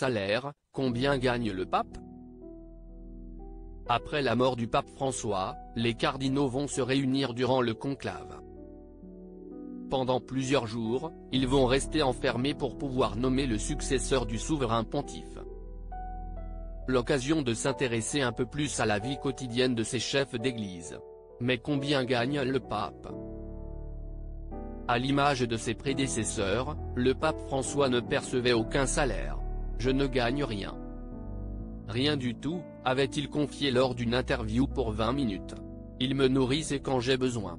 salaire, combien gagne le pape? Après la mort du pape François, les cardinaux vont se réunir durant le conclave. Pendant plusieurs jours, ils vont rester enfermés pour pouvoir nommer le successeur du souverain pontife. L'occasion de s'intéresser un peu plus à la vie quotidienne de ces chefs d'église. Mais combien gagne le pape? À l'image de ses prédécesseurs, le pape François ne percevait aucun salaire. « Je ne gagne rien. Rien du tout », avait-il confié lors d'une interview pour 20 minutes. « Ils me nourrissent et quand j'ai besoin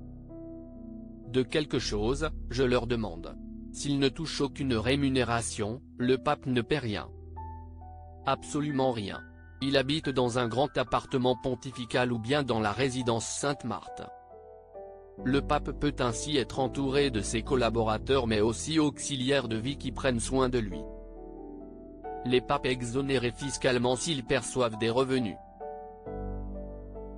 de quelque chose, je leur demande. S'il ne touche aucune rémunération, le pape ne paie rien. Absolument rien. Il habite dans un grand appartement pontifical ou bien dans la résidence Sainte-Marthe. Le pape peut ainsi être entouré de ses collaborateurs mais aussi auxiliaires de vie qui prennent soin de lui. Les papes exonérés fiscalement s'ils perçoivent des revenus.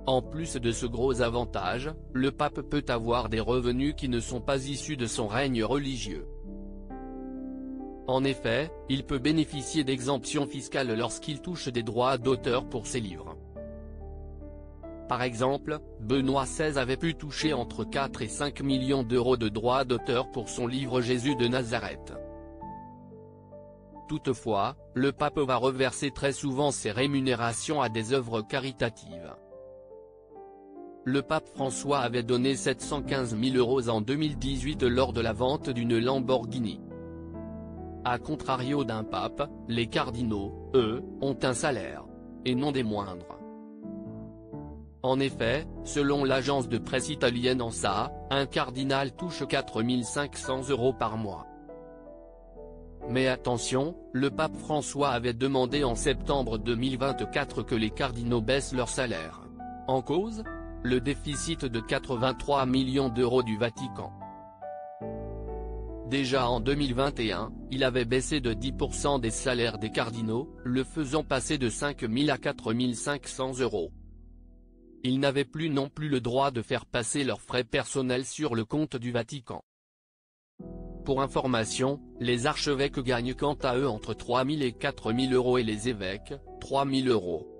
En plus de ce gros avantage, le pape peut avoir des revenus qui ne sont pas issus de son règne religieux. En effet, il peut bénéficier d'exemptions fiscales lorsqu'il touche des droits d'auteur pour ses livres. Par exemple, Benoît XVI avait pu toucher entre 4 et 5 millions d'euros de droits d'auteur pour son livre Jésus de Nazareth. Toutefois, le pape va reverser très souvent ses rémunérations à des œuvres caritatives. Le pape François avait donné 715 000 € en 2018 lors de la vente d'une Lamborghini. À contrario d'un pape, les cardinaux, eux, ont un salaire. Et non des moindres. En effet, selon l'agence de presse italienne ANSA, un cardinal touche 4 500 € par mois. Mais attention, le pape François avait demandé en septembre 2024 que les cardinaux baissent leur salaire. En cause? Le déficit de 83 millions d'euros du Vatican. Déjà en 2021, il avait baissé de 10% des salaires des cardinaux, le faisant passer de 5 000 à 4 500 €. Ils n'avaient plus non plus le droit de faire passer leurs frais personnels sur le compte du Vatican. Pour information, les archevêques gagnent quant à eux entre 3 000 et 4 000 € et les évêques, 3 000 €.